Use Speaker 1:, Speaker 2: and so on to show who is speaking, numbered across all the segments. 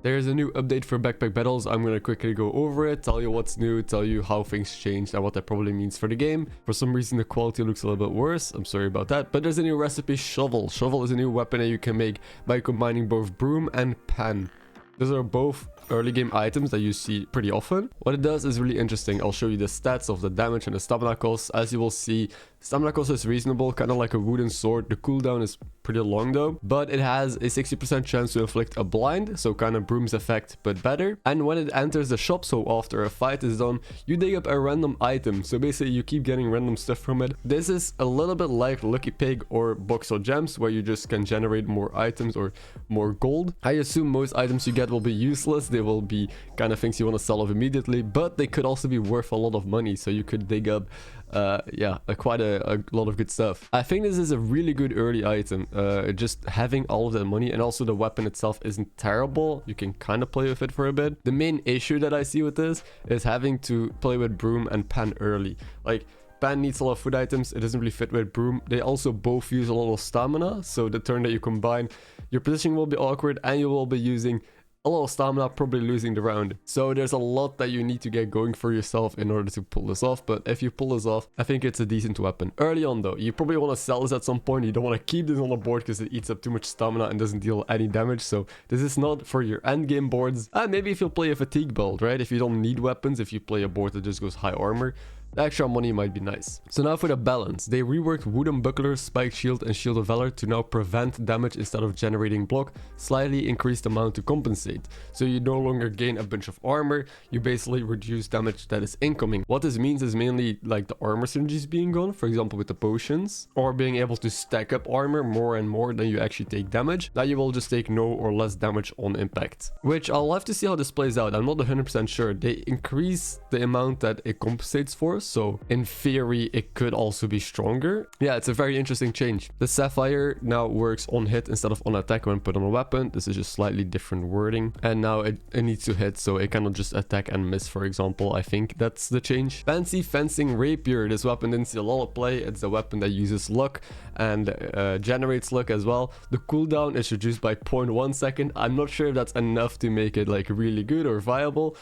Speaker 1: There's a new update for Backpack Battles. I'm gonna quickly go over it, tell you what's new, tell you how things changed and what that probably means for the game. For some reason the quality looks a little bit worse, I'm sorry about that, but there's a new recipe, shovel. Shovel is a new weapon that you can make by combining both broom and pan. Those are both early game items that you see pretty often. What it does is really interesting. I'll show you the stats of the damage and the stamina cost. As you will see, stamina cost is reasonable, kind of like a wooden sword. The cooldown is pretty long though, but it has a 60% chance to inflict a blind, so kind of broom's effect but better. And when it enters the shop, so after a fight is done, you dig up a random item, so basically you keep getting random stuff from it. This is a little bit like Lucky Pig or Box of Gems, where you just can generate more items or more gold. I assume most items you get will be useless. They will be kind of things you want to sell off immediately, but they could also be worth a lot of money, so you could dig up quite a lot of good stuff. I think this is a really good early item. Just having all of that money, and also the weapon itself isn't terrible. You can kind of play with it for a bit. The main issue that I see with this is having to play with broom and pan early. Like, pan needs a lot of food items, it doesn't really fit with broom. They also both use a lot of stamina, so the turn that you combine, your positioning will be awkward and you will be using a lot of stamina, probably losing the round. So there's a lot that you need to get going for yourself in order to pull this off, but if you pull this off, I think it's a decent weapon. Early on though, you probably want to sell this at some point. You don't want to keep this on the board because it eats up too much stamina and doesn't deal any damage, so this is not for your end game boards. And maybe if you play a fatigue build, right? If you don't need weapons, if you play a board that just goes high armor, the extra money might be nice. So now for the balance. They reworked Wooden Buckler, Spike Shield and Shield of Valor to now prevent damage instead of generating block, slightly increased amount to compensate. So you no longer gain a bunch of armor, you basically reduce damage that is incoming. What this means is mainly like the armor synergies being gone, for example with the potions, or being able to stack up armor more and more than you actually take damage. Now you will just take no or less damage on impact. Which I'll have to see how this plays out. I'm not 100% sure. They increase the amount that it compensates for, so in theory it could also be stronger. Yeah, it's a very interesting change. The Sapphire now works on hit instead of on attack when put on a weapon. This is just slightly different wording, and now it needs to hit, so it cannot just attack and miss, for example. I think that's the change. Fancy Fencing Rapier. This weapon didn't see a lot of play. It's a weapon that uses luck and generates luck as well. The cooldown is reduced by 0.1 second. I'm not sure if that's enough to make it like really good or viable.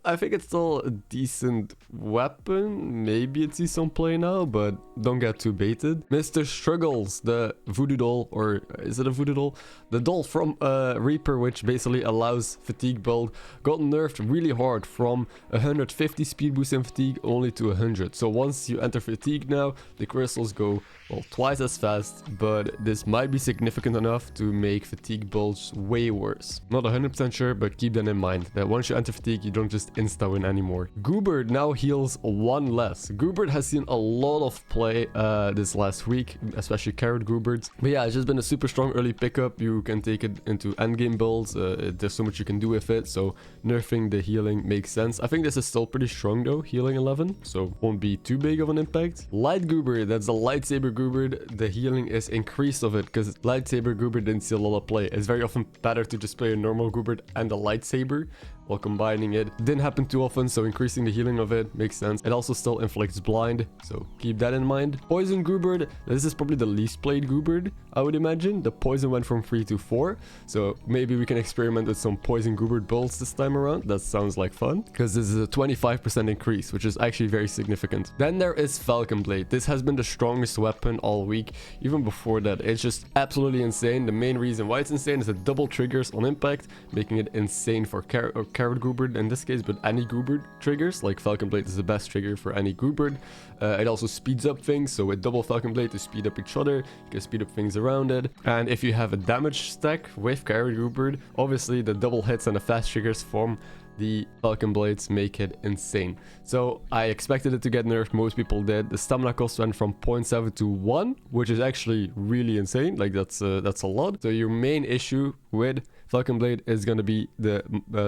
Speaker 1: I think it's still a decent weapon. Maybe it sees some play now, but don't get too baited. Mr. Struggles, the voodoo doll, or is it a voodoo doll? The doll from Reaper, which basically allows fatigue build, got nerfed really hard from 150 speed boost in fatigue only to 100. So once you enter fatigue now, the crystals go, well, twice as fast, but this might be significant enough to make fatigue builds way worse. Not 100% sure, but keep that in mind, that once you enter fatigue, you don't just insta-win anymore. Goobert now heals 1 less. Goobert has seen a lot of play this last week, especially carrot Goobert. But yeah, it's just been a super strong early pickup. You can take it into endgame builds. There's so much you can do with it, so nerfing the healing makes sense. I think this is still pretty strong though, healing 11, so won't be too big of an impact. Light Goobert, that's the lightsaber Goobert. The healing is increased of it because lightsaber Goobert didn't see a lot of play. It's very often better to just play a normal Goobert and a lightsaber while combining it. Didn't happen too often, so increasing the healing of it makes sense. It also still inflicts blind, so keep that in mind. Poison Goobert, this is probably the least played Goobert, I would imagine. The poison went from 3 to 4, so maybe we can experiment with some poison Goobert builds this time around. That sounds like fun, because this is a 25% increase, which is actually very significant. Then there is Falcon Blade. This has been the strongest weapon all week. Even before that, it's just absolutely insane. The main reason why it's insane is it double triggers on impact, making it insane for carrot Goobert in this case, but any Goobert triggers, like Falcon Blade is the best trigger for any Goobert. It also speeds up things, so with double Falcon Blade to speed up each other, you can speed up things around it. And if you have a damage stack with carrot Goobert, obviously the double hits and the fast triggers from the Falcon Blades make it insane. So I expected it to get nerfed, most people did. The stamina cost went from 0.7 to 1, which is actually really insane. Like that's a lot. So your main issue with Falcon Blade is going to be the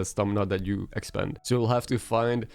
Speaker 1: stamina that you expend. So you'll have to find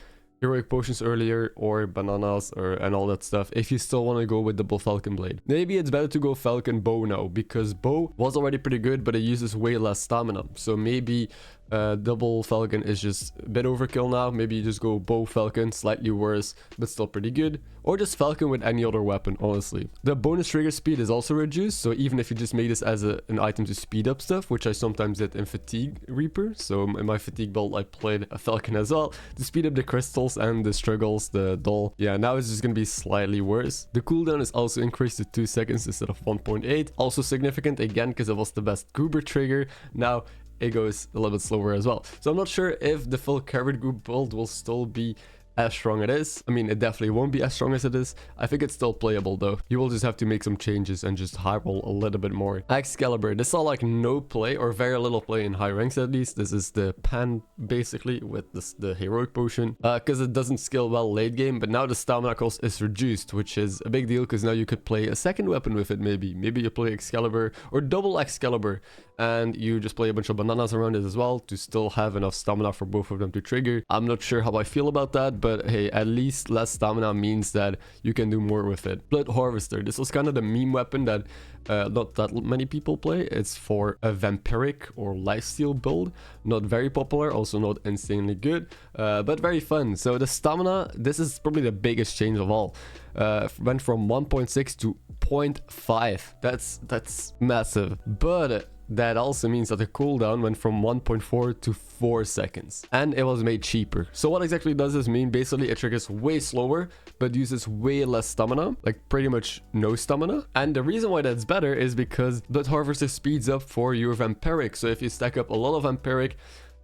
Speaker 1: heroic potions earlier or bananas and all that stuff if you still want to go with double Falcon Blade. Maybe it's better to go Falcon Bow now, because Bow was already pretty good, but it uses way less stamina. So maybe Double Falcon is just a bit overkill now. Maybe you just go bow Falcon, slightly worse, but still pretty good. Or just Falcon with any other weapon, honestly. The bonus trigger speed is also reduced, so even if you just make this as an item to speed up stuff, which I sometimes did in Fatigue Reaper, so in my Fatigue build I played a Falcon as well, to speed up the crystals and the struggles, the dull. Yeah, now it's just gonna be slightly worse. The cooldown is also increased to 2 seconds instead of 1.8. Also significant, again, because it was the best goobert trigger. Now it goes a little bit slower as well. So I'm not sure if the full carrot group build will still be as strong as it is. I mean, it definitely won't be as strong as it is. I think it's still playable though. You will just have to make some changes and just high roll a little bit more. Excalibur, this saw like no play or very little play in high ranks at least. This is the pan basically with the heroic potion because it doesn't skill well late game, but now the stamina cost is reduced, which is a big deal because now you could play a second weapon with it. Maybe you play Excalibur or double Excalibur and you just play a bunch of bananas around it as well to still have enough stamina for both of them to trigger. I'm not sure how I feel about that, but hey, at least less stamina means that you can do more with it. Blood Harvester, this was kind of the meme weapon that not that many people play. It's for a vampiric or lifesteal build. Not very popular, also not insanely good, but very fun. So the stamina, this is probably the biggest change of all. Went from 1.6 to 0.5. That's massive. But that also means that the cooldown went from 1.4 to 4 seconds. And it was made cheaper. So what exactly does this mean? Basically, it triggers way slower, but uses way less stamina. Like pretty much no stamina. And the reason why that's better is because Blood Harvester speeds up for your vampiric. So if you stack up a lot of vampiric,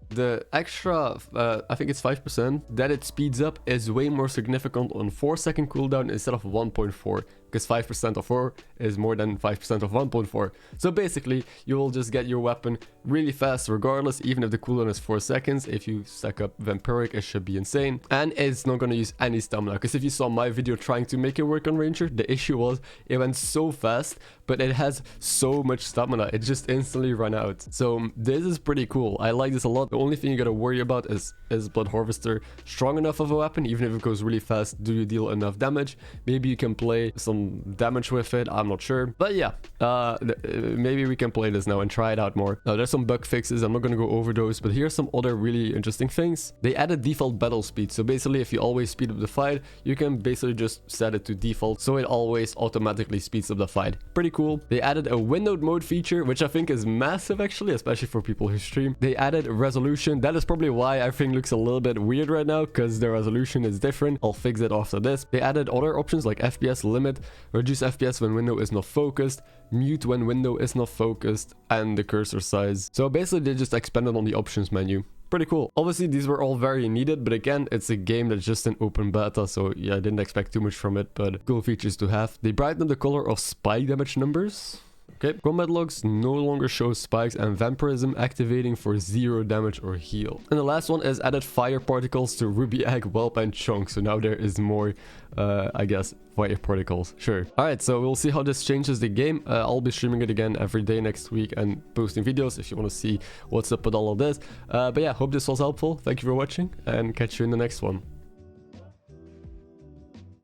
Speaker 1: the extra, I think it's 5%, that it speeds up is way more significant on 4-second cooldown instead of 1.4. Because 5% of 4 is more than 5% of 1.4. So basically, you will just get your weapon really fast regardless, even if the cooldown is 4 seconds. If you stack up Vampiric, it should be insane. And it's not going to use any stamina. Because if you saw my video trying to make it work on Ranger, the issue was it went so fast, but it has so much stamina. It just instantly ran out. So this is pretty cool. I like this a lot. The only thing you got to worry about is Blood Harvester strong enough of a weapon? Even if it goes really fast, do you deal enough damage? Maybe you can play some damage with it, I'm not sure, but yeah, maybe we can play this now and try it out more. Now there's some bug fixes, I'm not going to go over those, but here's some other really interesting things. They added default battle speed, so basically if you always speed up the fight, you can basically just set it to default, so it always automatically speeds up the fight. Pretty cool. They added a windowed mode feature, which I think is massive actually, especially for people who stream. They added resolution. That is probably why everything looks a little bit weird right now, because the resolution is different. I'll fix it after this. They added other options like FPS limit, reduce FPS when window is not focused, mute when window is not focused, and the cursor size. So basically they just expanded on the options menu. Pretty cool. Obviously these were all very needed, but again, it's a game that's just an open beta, so yeah, I didn't expect too much from it, but cool features to have. They brightened the color of spike damage numbers. Okay, combat logs no longer show spikes and vampirism activating for 0 damage or heal. And the last one is added fire particles to Ruby Egg, Whelp and Chunk. So now there is more, I guess, fire particles. Sure. Alright, so we'll see how this changes the game. I'll be streaming it again every day next week and posting videos if you want to see what's up with all of this. But yeah, hope this was helpful. Thank you for watching and catch you in the next one.